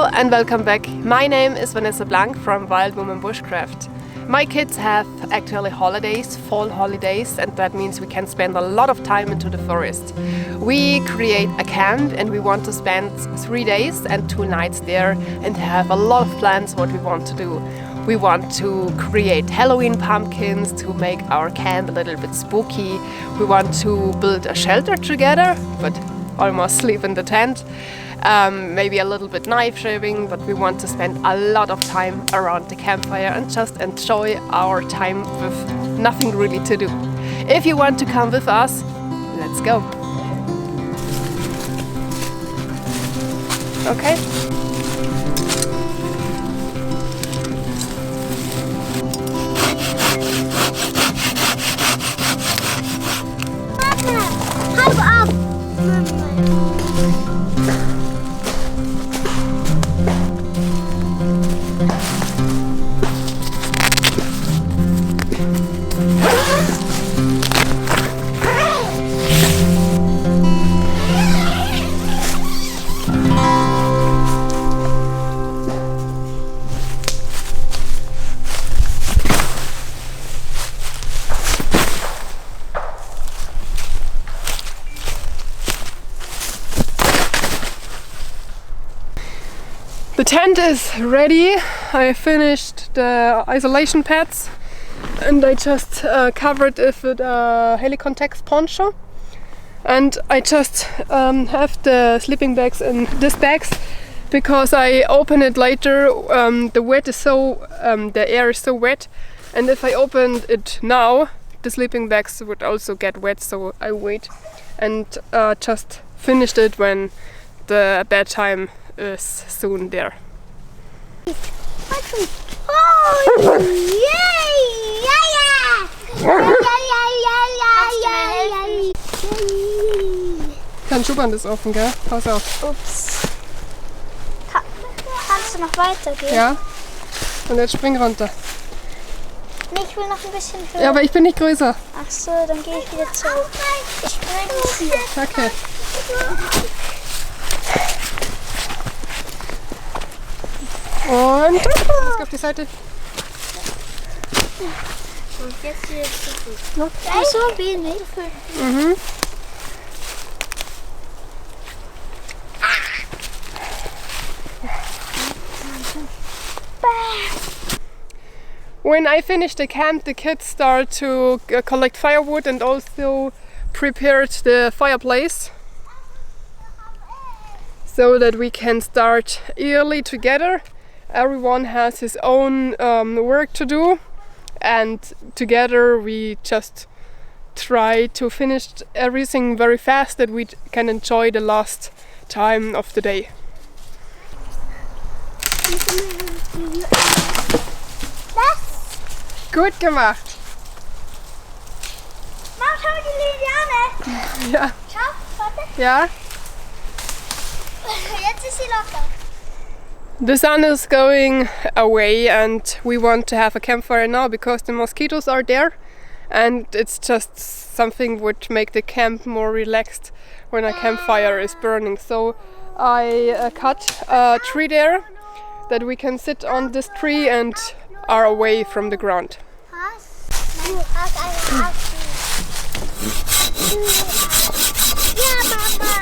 Hello and welcome back. My name is VanessaBlank from Wild Woman Bushcraft. My kids have actually holidays, fall holidays, and that means we can spend a lot of time into the forest. We create a camp and we want to spend 3 days and 2 nights there and have a lot of plans what we want to do. We want to create Halloween pumpkins to make our camp a little bit spooky. We want to build a shelter together, but almost sleep in the tent. Maybe a little bit knife shaving, but we want to spend a lot of time around the campfire and just enjoy our time with nothing really to do. If you want to come with us, let's go. Okay. The tent is ready. I finished the isolation pads and I just covered it with a Helicontex poncho, and I just have the sleeping bags in these bags because I open it later. The air is so wet, and if I opened it now the sleeping bags would also get wet, so I wait and just finished it when the bedtime is soon there. Oh, yay! Dein Schuhband ist offen, gell? Pass auf. Ups. Kannst du noch weitergehen? Ja. Und jetzt spring runter. Nee, ich will noch ein bisschen höher. Ja, aber ich bin nicht größer. Ach so, dann gehe ich wieder zurück. Ich springe hier. Okay. Und jetzt auf die Seite. Und jetzt wieder zurück. Noch so wenig. Mhm. When I finish the camp, the kids start to collect firewood and also prepared the fireplace, so that we can start early together. Everyone has his own work to do, and together we just try to finish everything very fast, that we can enjoy the last time of the day. Gut gemacht! Mama, schau die Liane! Ja. Schau, warte. Ja. Jetzt ist sie locker. The sun is going away and we want to have a campfire now because the mosquitoes are there, and it's just something would make the camp more relaxed when a campfire is burning. So I cut a tree there that we can sit on this tree and are away from the ground. Ja, Mama!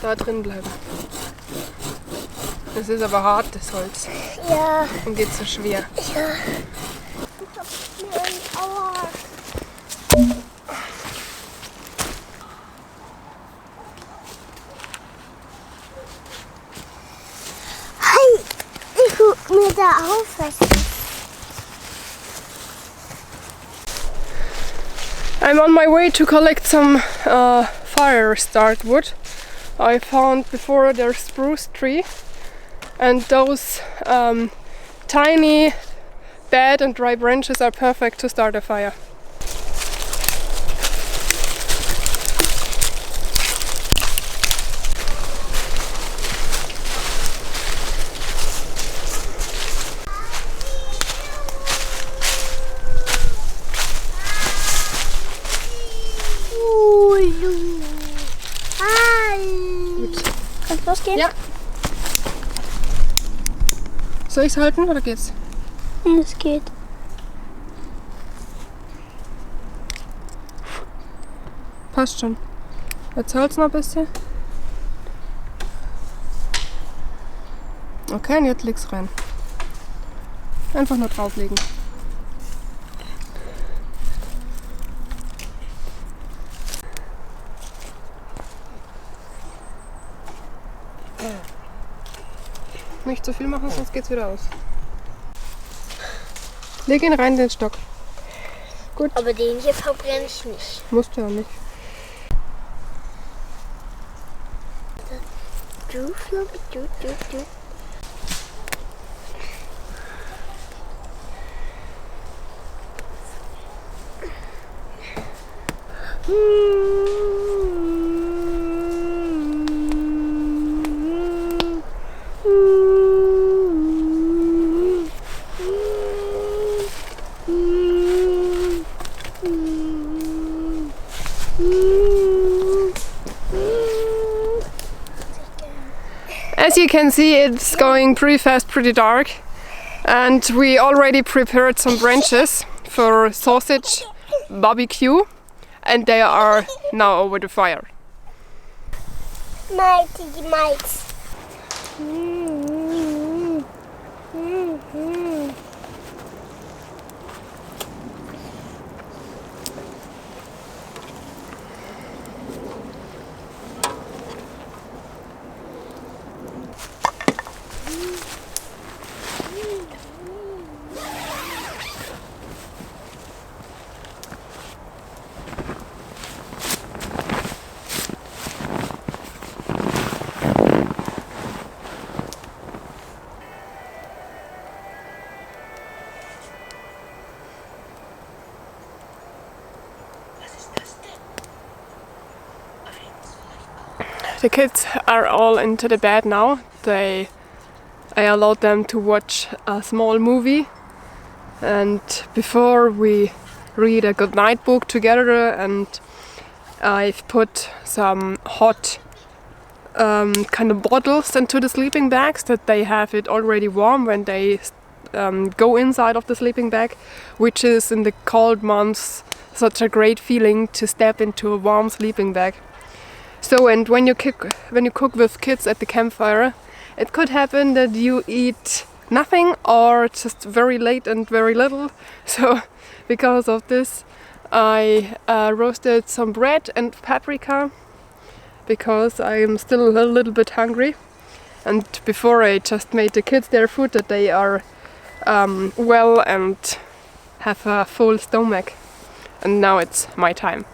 Da drin bleiben. Das ist aber hart, das Holz. Ja. Und geht so schwer. Ja. Ich hab mir Aua. Hey, ich guck mir da auf, was I'm on my way to collect some fire start wood. I found before their spruce tree, and those tiny dead and dry branches are perfect to start a fire. Gut. Kann's losgehen? Ja. Soll ich's halten oder geht's? Es geht. Passt schon. Jetzt holt's noch ein bisschen. Okay, und jetzt leg's rein. Einfach nur drauflegen. Nicht zu viel machen, sonst geht's wieder aus. Leg ihn rein, den Stock. Gut. Aber den hier verbrenne ich nicht. Musst du ja nicht. Du. As you can see, it's going pretty fast, pretty dark, and we already prepared some branches for sausage barbecue, and they are now over the fire. Mighty mites. The kids are all into the bed now. I allowed them to watch a small movie, and before we read a good night book together, and I've put some hot kind of bottles into the sleeping bags that they have it already warm when they go inside of the sleeping bag, which is in the cold months such a great feeling to step into a warm sleeping bag. So, and when you cook with kids at the campfire, it could happen that you eat nothing or just very late and very little. So, because of this, I roasted some bread and paprika because I am still a little bit hungry. And before I just made the kids their food that they are well and have a full stomach. And now it's my time.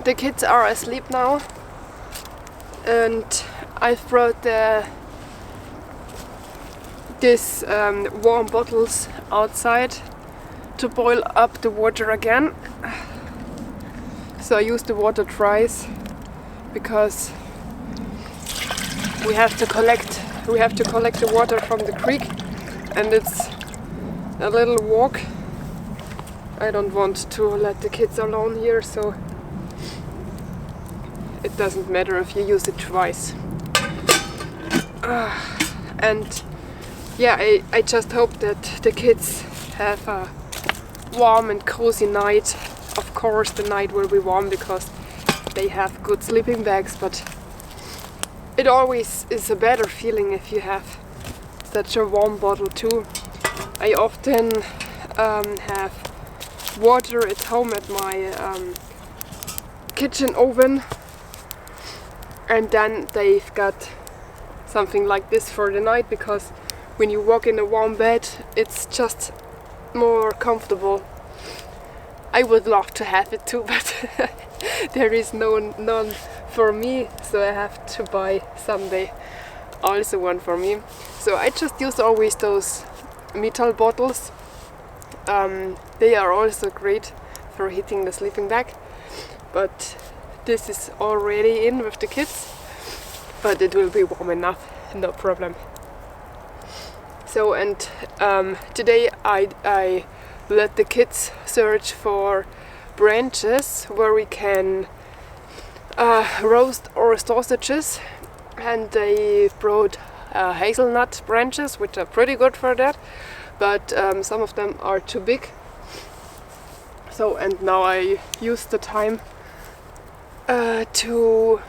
The kids are asleep now, and I've brought these warm bottles outside to boil up the water again. So I use the water twice because we have to collect the water from the creek, and it's a little walk. I don't want to let the kids alone here, so it doesn't matter if you use it twice. And yeah, I just hope that the kids have a warm and cozy night. Of course the night will be warm because they have good sleeping bags, but it always is a better feeling if you have such a warm bottle too. I often have water at home at my kitchen oven, and then they've got something like this for the night, because when you walk in a warm bed it's just more comfortable. I would love to have it too, but there is none for me, so I have to buy someday also one for me. So I just use always those metal bottles. They are also great for heating the sleeping bag, but this is already in with the kids, but it will be warm enough, no problem. So, and today I let the kids search for branches where we can roast our sausages, and they brought hazelnut branches, which are pretty good for that, but some of them are too big. So, and now I use the time to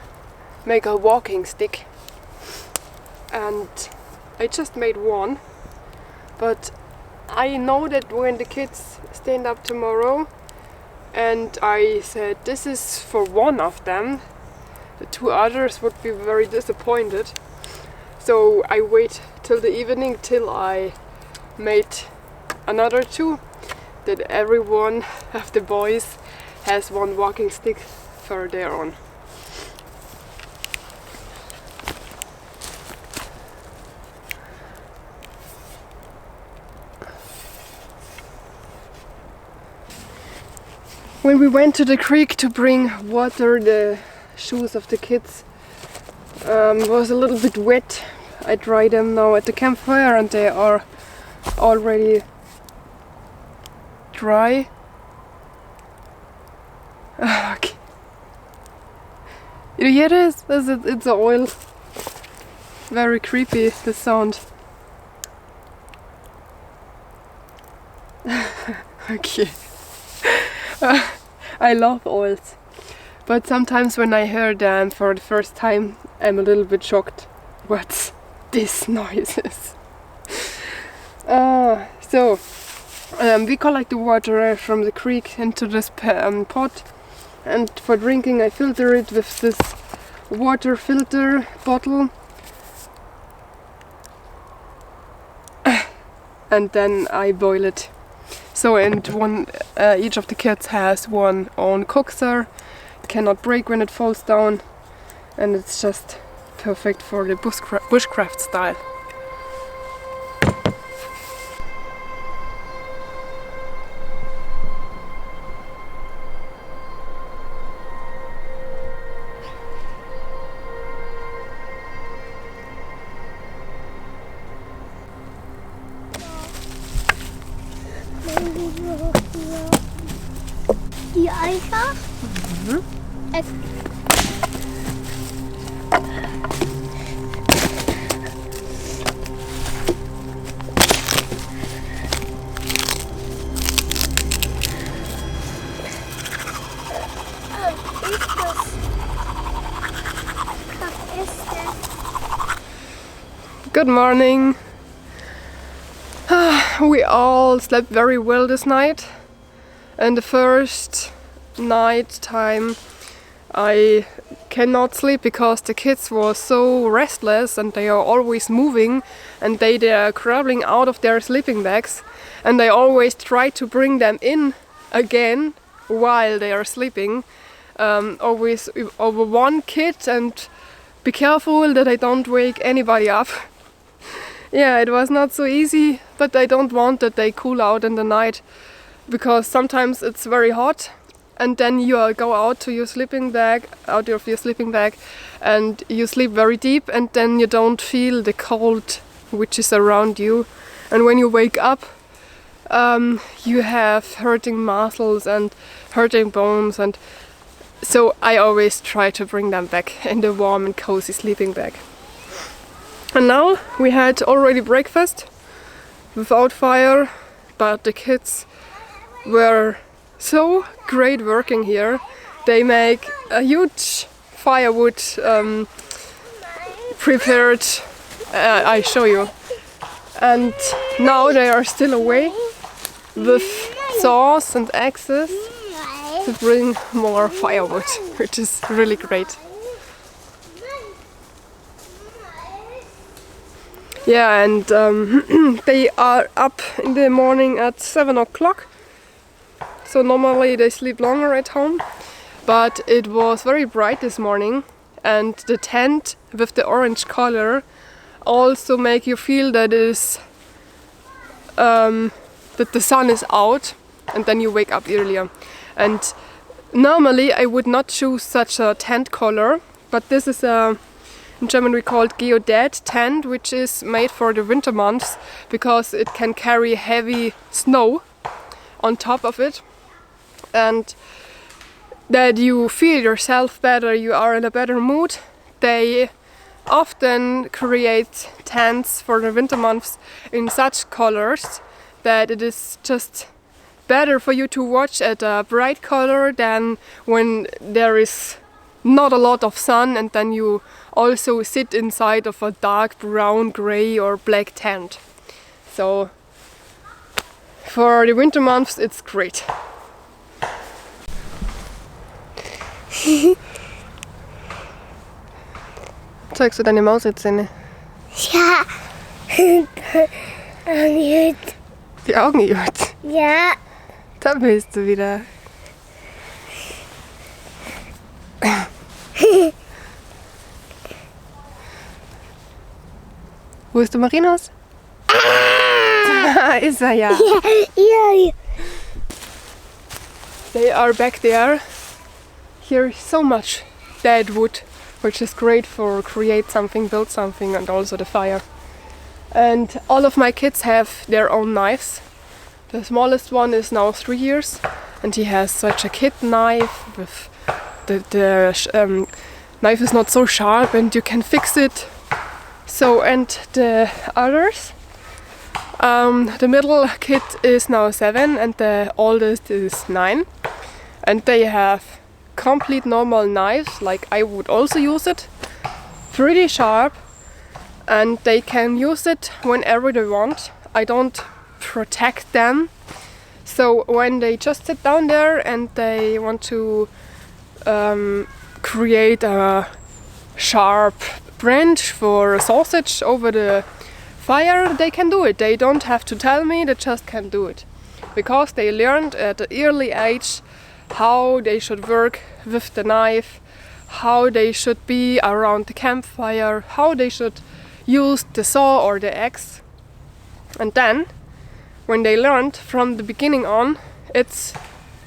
make a walking stick, and I just made one, but I know that when the kids stand up tomorrow, and I said this is for one of them, the two others would be very disappointed. So I wait till the evening till I made another two, that every one of the boys has one walking stick for their own. When we went to the creek to bring water, the shoes of the kids was a little bit wet. I dried them now at the campfire and they are already dry. Okay. You hear this? It's the oil. Very creepy, the sound. Okay. I love oils, but sometimes when I hear them for the first time I'm a little bit shocked. What's this noises? We collect the water from the creek into this pot, and for drinking I filter it with this water filter bottle, and then I boil it. So, and each of the kids has one own cookser. It cannot break when it falls down, and it's just perfect for the bushcraft style. Die einfach. Good morning. We all slept very well this night, and the first night time I cannot sleep because the kids were so restless and they are always moving, and they are crawling out of their sleeping bags, and I always try to bring them in again while they are sleeping, always over one kid, and be careful that I don't wake anybody up. Yeah, it was not so easy, but I don't want that they cool out in the night, because sometimes it's very hot and then you go out to your sleeping bag, out of your sleeping bag, and you sleep very deep, and then you don't feel the cold which is around you, and when you wake up you have hurting muscles and hurting bones, and so I always try to bring them back in the warm and cozy sleeping bag. And now we had already breakfast without fire, but the kids were so great working here. They make a huge firewood prepared, I show you. And now they are still away with saws and axes to bring more firewood, which is really great. Yeah, and they are up in the morning at 7 o'clock. So normally they sleep longer at home. But it was very bright this morning, and the tent with the orange color also make you feel that that the sun is out, and then you wake up earlier. And normally I would not choose such a tent color, but this is in German we call it geodet tent, which is made for the winter months because it can carry heavy snow on top of it, and that you feel yourself better, you are in a better mood. They often create tents for the winter months in such colors that it is just better for you to watch at a bright color than when there is not a lot of sun and then you also sit inside of a dark brown, grey or black tent. So for the winter months it's great. Zeigst du deine Mauszähne? Ja. Gut. Die Augen juckt. Ja. Da bist du wieder. Wo ist der Marienhaus? Da ist er ja. Ja. They are back there. Here is so much dead wood, which is great for create something, build something, and also the fire. And all of my kids have their own knives. The smallest one is now 3 years, and he has such a kid knife. With the knife is not so sharp, and you can fix it. So, and the others, the middle kid is now 7, and the oldest is 9, and they have complete normal knives, like I would also use it, pretty sharp, and they can use it whenever they want. I don't protect them, so when they just sit down there and they want to create a sharp branch for a sausage over the fire, they can do it. They don't have to tell me, they just can do it, because they learned at an early age how they should work with the knife, how they should be around the campfire, how they should use the saw or the axe. And then, when they learned from the beginning on, it's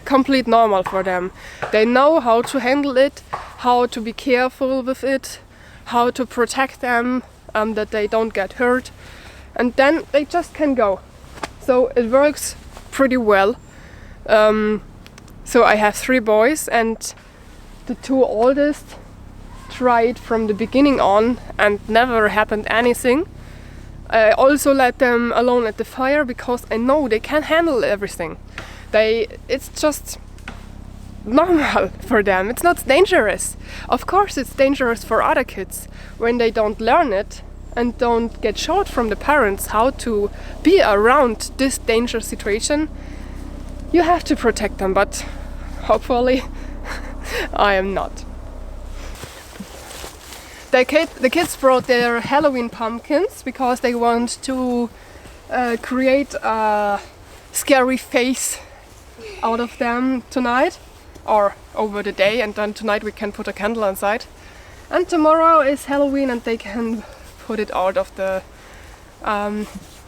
complete normal for them. They know how to handle it, how to be careful with it, how to protect them, that they don't get hurt, and then they just can go. So it works pretty well. So I have 3 boys, and the 2 oldest tried from the beginning on and never happened anything. I also let them alone at the fire because I know they can handle everything. It's just normal for them. It's not dangerous. Of course it's dangerous for other kids when they don't learn it and don't get shot from the parents how to be around this dangerous situation. You have to protect them, but hopefully I am not. The kids brought their Halloween pumpkins because they want to create a scary face out of them tonight or over the day, and then tonight we can put a candle inside. And tomorrow is Halloween and they can put it out of the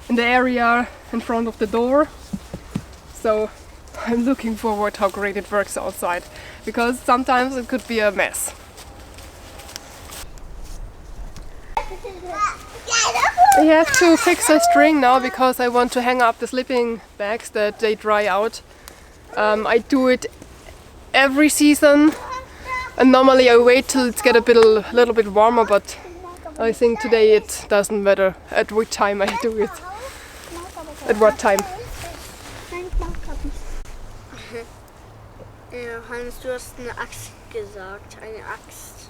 in the area in front of the door. So I'm looking forward how great it works outside, because sometimes it could be a mess. I have to fix a string now because I want to hang up the sleeping bags that they dry out. I do it every season, and normally I wait till it's get a little bit warmer, but I think today it doesn't matter at what time I do it. At what time? Hans, du hast eine Axt gesagt, eine Axt.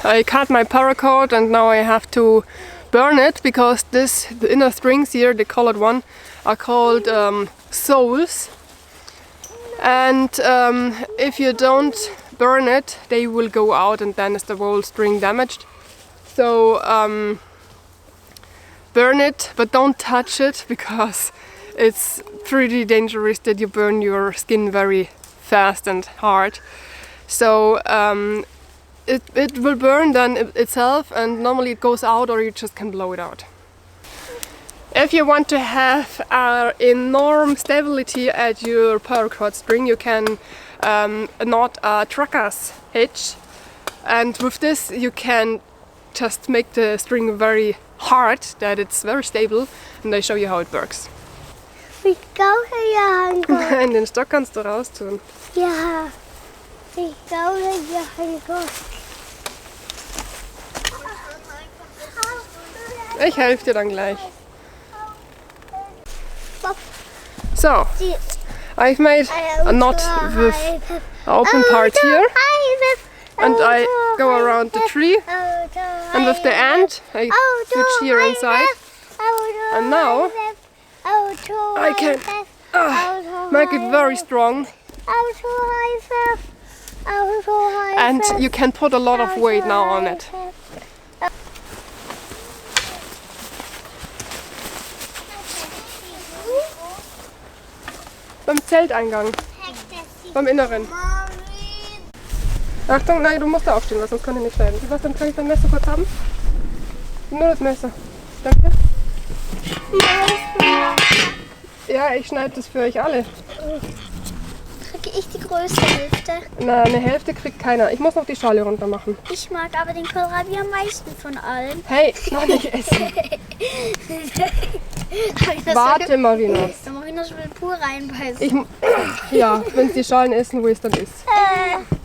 I cut my paracord and now I have to burn it, because the inner strings here, the colored one, are called soles. and if you don't burn it, they will go out, and then is the whole string damaged. So burn it, but don't touch it, because it's pretty dangerous that you burn your skin very fast and hard. So it will burn then itself, and normally it goes out, or you just can blow it out. If you want to have enormous stability at your paracord string, you can knot a trucker's hitch, and with this you can just make the string very hard, that it's very stable, and I show you how it works. Ich glaube, ja, In den Stock kannst du raus tun. ja. Ich glaube, ja, Ich helfe dir dann gleich. So, I've made a knot with an open part here, and I go around the tree, and with the end I switch here inside, and now I can make it very strong, and you can put a lot of weight now on it. Beim Zelteingang, beim Inneren. Achtung, nein, du musst da aufstehen, weil sonst kann ich nicht schneiden. Sebastian, kann ich dein Messer kurz haben? Nur das Messer. Danke. Ja, ich schneide das für euch alle. Kriege ich die größte Hälfte? Na, eine Hälfte kriegt keiner. Ich muss noch die Schale runter machen. Ich mag aber den Kohlrabi am meisten von allen. Hey, noch nicht essen. Warte, Marinos. Da muss ich noch schon pur reinbeißen. Ja, wenn es die Schalen essen, wo es dann ist.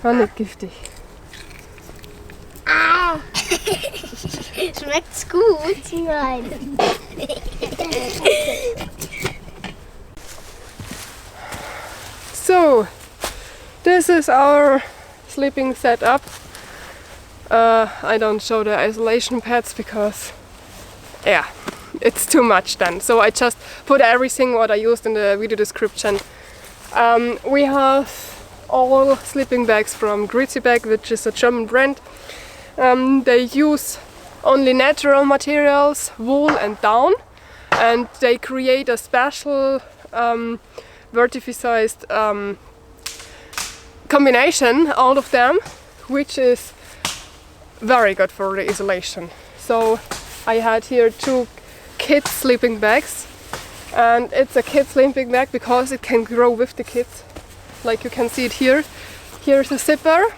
War nicht giftig. Schmeckt's gut? Nein. So, this is our sleeping setup. I don't show the isolation pads because, yeah, it's too much then. So I just put everything what I used in the video description. We have all sleeping bags from Reusable, which is a German brand. They use only natural materials, wool and down, and they create a special vertificized combination out of them, which is very good for the isolation. So I had here 2 kids sleeping bags, and it's a kid sleeping bag because it can grow with the kids, like you can see it here. Here's a zipper,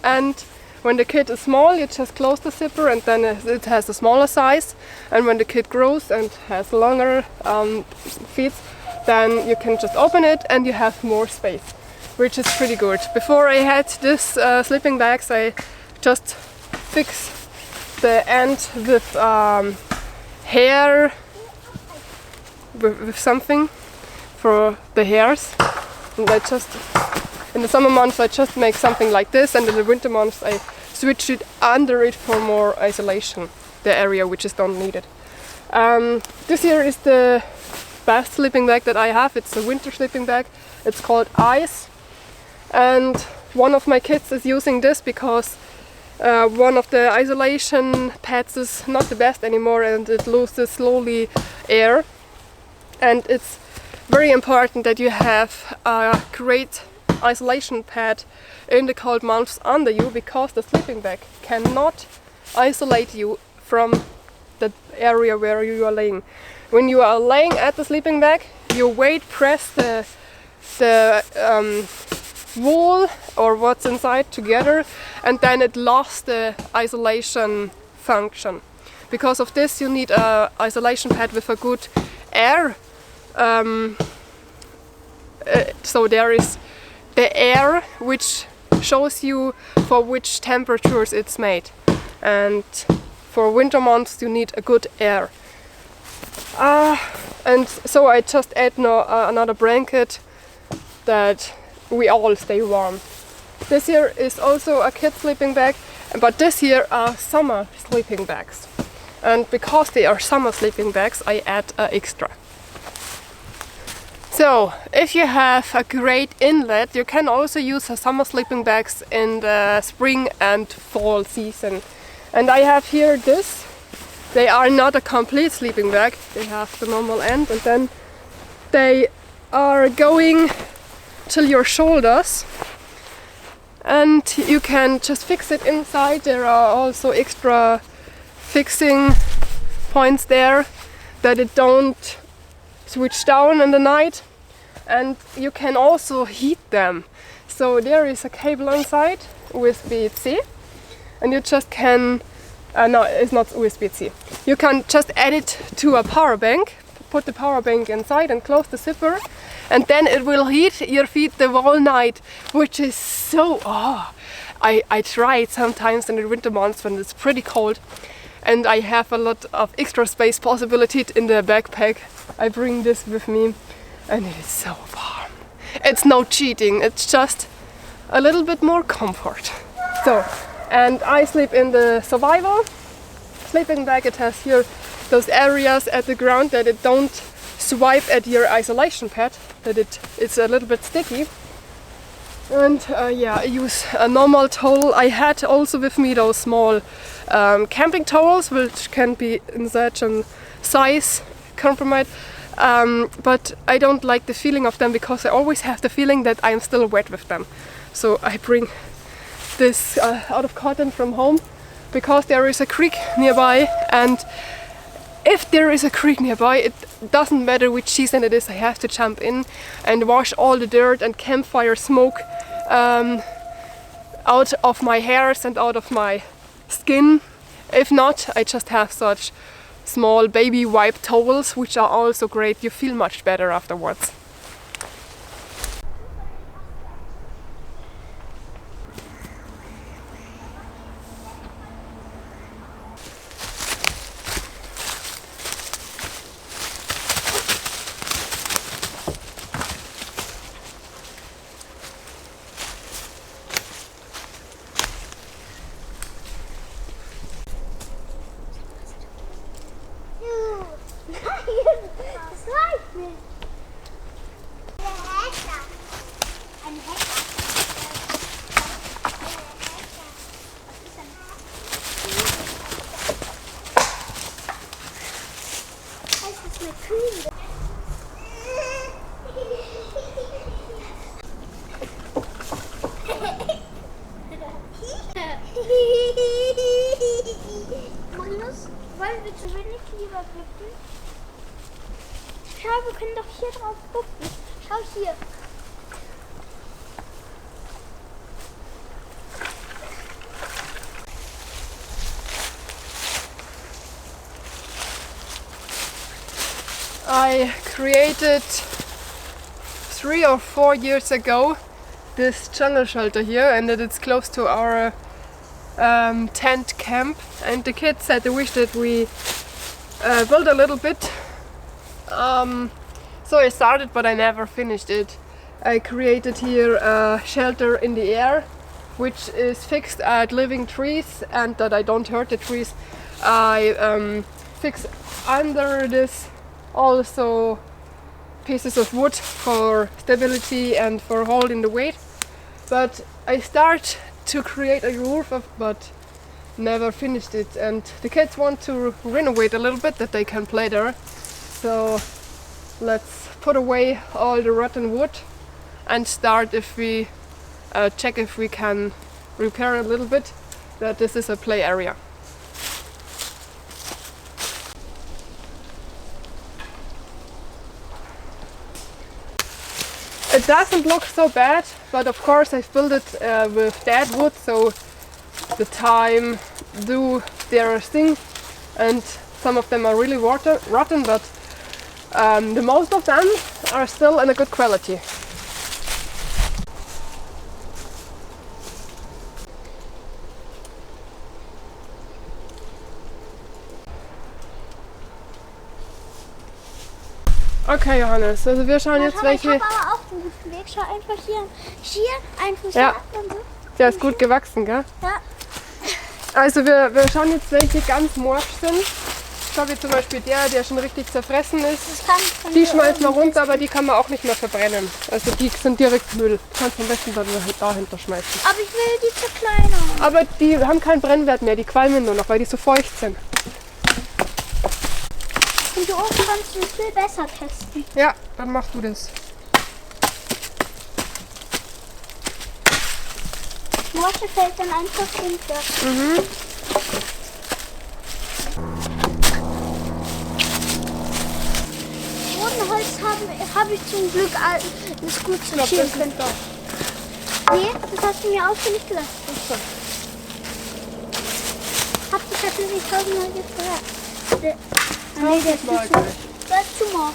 and when the kid is small you just close the zipper, and then it has a smaller size, and when the kid grows and has longer feet, then you can just open it and you have more space, which is pretty good. Before I had this sleeping bags, I just fixed the end with hair, with something for the hairs, and I just, in the summer months I just make something like this, and in the winter months I switch it under it for more isolation, the area which is not needed. This here is the best sleeping bag that I have. It's a winter sleeping bag. It's called Ice, and one of my kids is using this because one of the isolation pads is not the best anymore, and it loses slowly air, and it's very important that you have a great isolation pad in the cold months under you, because the sleeping bag cannot isolate you from the area where you are laying. When you are laying at the sleeping bag, your weight press the wool or what's inside together, and then it lost the isolation function. Because of this you need a isolation pad with a good air. So there is the air which shows you for which temperatures it's made, and for winter months you need a good air. And so I just add another blanket that we all stay warm. This here is also a kid sleeping bag, but this here are summer sleeping bags. And because they are summer sleeping bags, I add extra. So, if you have a great inlet, you can also use summer sleeping bags in the spring and fall season. And I have here this. They are not a complete sleeping bag. They have the normal end, and then they are going till your shoulders. And you can just fix it inside. There are also extra fixing points there that it don't switch down in the night, and you can also heat them. So there is a cable inside, USB-C, and you just can, no, it's not USB-C. You can just add it to a power bank, put the power bank inside and close the zipper, and then it will heat your feet the whole night, which is so, I try it sometimes in the winter months when it's pretty cold and I have a lot of extra space possibility in the backpack. I bring this with me and it is so warm. It's no cheating, it's just a little bit more comfort. So, and I sleep in the survival sleeping bag. It has here those areas at the ground that it don't swipe at your isolation pad, that it's a little bit sticky. And yeah, I use a normal towel. I had also with me those small camping towels, which can be in such a size compromise, but I don't like the feeling of them because I always have the feeling that I'm still wet with them. So I bring this out of cotton from home because there is a creek nearby, and if there is a creek nearby, it doesn't matter which season it is, I have to jump in and wash all the dirt and campfire smoke out of my hairs and out of my skin. If not, I just have such small baby wipe towels, which are also great. You feel much better afterwards. Magnus, wollen wir zu wenig lieber gucken? Schau, wir können doch hier drauf gucken. Schau hier. I created 3 or 4 years ago this jungle shelter here, and that it's close to our tent camp, and the kids had the wish that we build a little bit. So I started, but I never finished it. I created here a shelter in the air, which is fixed at living trees, and that I don't hurt the trees. I fix under this also pieces of wood for stability and for holding the weight. But I start to create a roof but never finished it, and the kids want to renovate a little bit that they can play there. So let's put away all the rotten wood and start if we check if we can repair a little bit, that this is a play area. It doesn't look so bad, but of course I've built it with dead wood, so the time do their thing, and some of them are really rotten, but the most of them are still in a good quality. Okay, Johannes, also wir schauen jetzt welche... Ich habe aber auch einen guten Weg. Schau einfach hier ein Fuß Ja. ab und so. Der ist gut gewachsen, gell? Ja. Also wir schauen jetzt welche ganz morsch sind. so wie zum Beispiel der schon richtig zerfressen ist. Das kann von Die hier schmeißen wir oben runter, aber die kann man auch nicht mehr verbrennen. Also die sind direkt Müll. Du kannst am besten dahinter schmeißen. Aber ich will die zerkleinern. Aber die haben keinen Brennwert mehr, die qualmen nur noch, weil die so feucht sind. Und hier oben kannst du es viel besser testen. Ja, dann machst du das. Morsche fällt dann einfach runter. Bodenholz habe ich zum Glück alles gut Ich glaube, sortieren das können. kommt doch. Nee, das hast du mir auswendig gesagt. Hab ich natürlich tausendmal gefragt. Nee, der ist Mal zu gleich. Das ist zu morsch.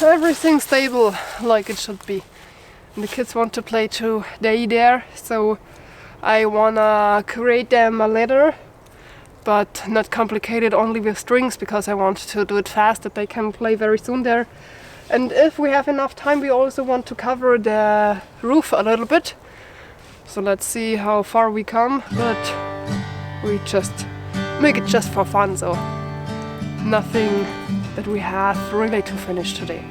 Everything stable like it should be. And the kids want to play today there, so I wanna create them a ladder, but not complicated, only with strings, because I want to do it fast that they can play very soon there. And if we have enough time, we also want to cover the roof a little bit. So let's see how far we come, but we just make it just for fun, so nothing that we have really to finish today.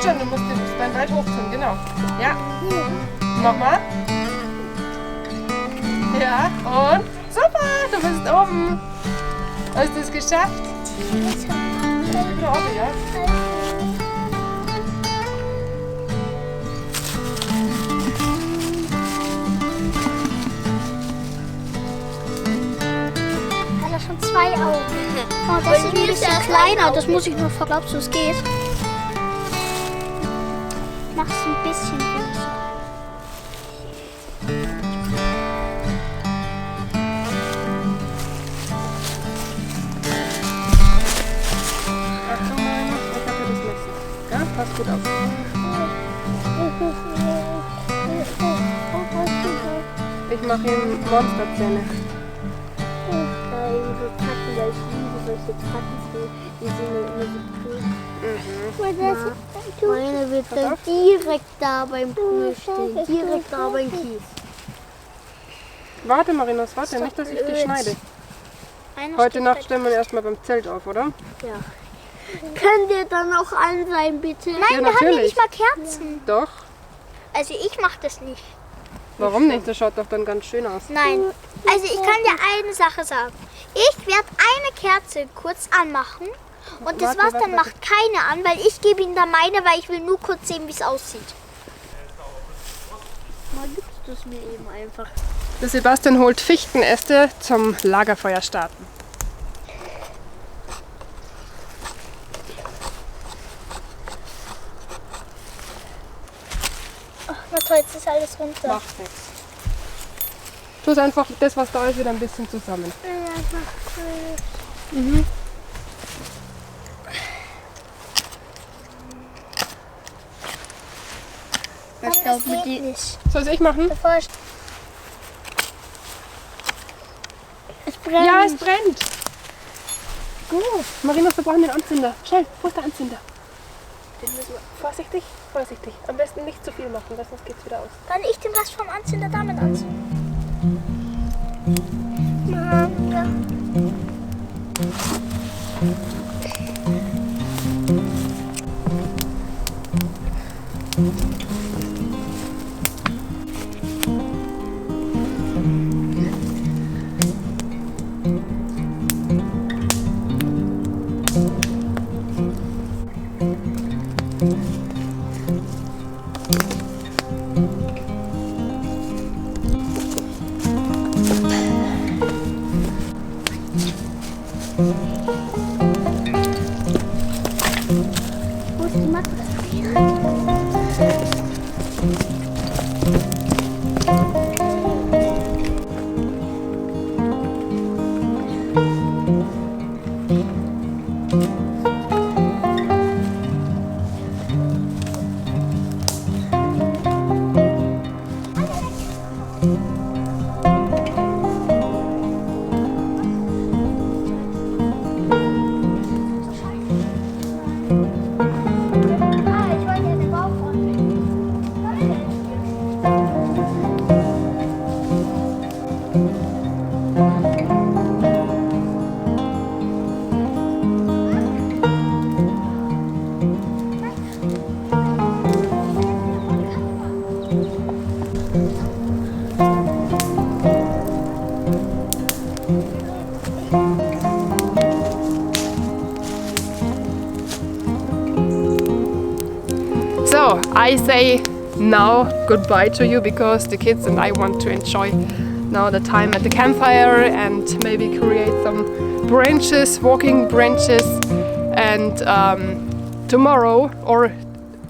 Schon, du musst den Bein weit hochziehen, genau. Ja. Nochmal. Ja, und super, du bist oben. Hast du es geschafft? Wieder oben, ja? Hat er schon 2 Augen. Oh, das ist ein bisschen kleiner, das muss ich nur glaubst du, es geht? Mach es ein bisschen größer. Achtung, Marina, ich habe das Messer. Ja, passt gut auf. Ich mache ihm Monsterzähne. Meine wird dann direkt da beim Pool stehen. Direkt da beim Kies. Warte, Marinos, warte, nicht, dass ich dich schneide. Heute Nacht stellen wir erstmal beim Zelt auf, oder? Ja. Könnt ihr dann auch an sein, bitte? Nein, Ja, wir haben ja natürlich. nicht mal Kerzen. Doch. Also ich mache das nicht. Warum nicht? Das schaut doch dann ganz schön aus. Nein. Also ich kann dir eine Sache sagen. Ich werde eine Kerze kurz anmachen und das Warte, war's, dann macht keine an, weil ich gebe ihm dann meine, weil ich will nur kurz sehen, wie es aussieht. Mal gibst du es mir eben einfach. Der Sebastian holt Fichtenäste zum Lagerfeuer starten. Ach, na toll, jetzt ist alles runter. Macht nichts. Tu es einfach das, was da ist, wieder ein bisschen zusammen. Ja, ich mach Mhm. Ich glaube, das geht nicht. Soll ich machen? Bevor ich... Es brennt. Ja, es brennt. Gut. Marinos, wir brauchen den Anzünder. Schnell, wo ist der Anzünder? Den müssen wir... Vorsichtig, vorsichtig. Am besten nicht zu viel machen, weil sonst geht's wieder aus. Kann ich den Rest vom Anzünder damit anzünden? Wo ist die Matratze? Ich wollte ja den Bauch vornehmen. So I say now goodbye to you because the kids and I want to enjoy now the time at the campfire and maybe create some branches, walking branches, and tomorrow or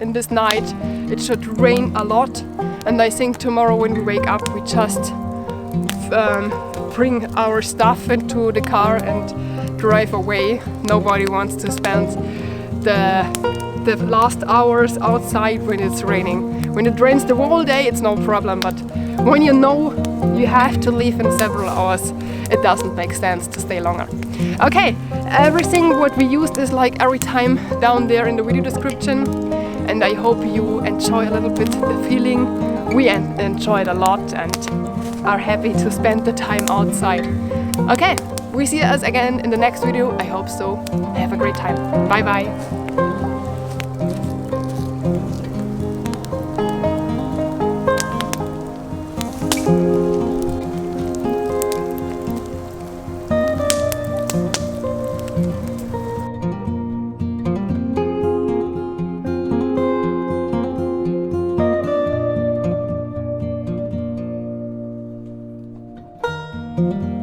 in this night it should rain a lot, and I think tomorrow when we wake up we just bring our stuff into the car and drive away. Nobody wants to spend the last hours outside when it's raining. When it rains the whole day it's no problem, but when you know you have to leave in several hours, it doesn't make sense to stay longer. Okay, everything what we used is like every time down there in the video description, and I hope you enjoy a little bit the feeling. We enjoyed a lot and are happy to spend the time outside. Okay, we see us again in the next video. I hope so. Have a great time. Bye bye. Thank you.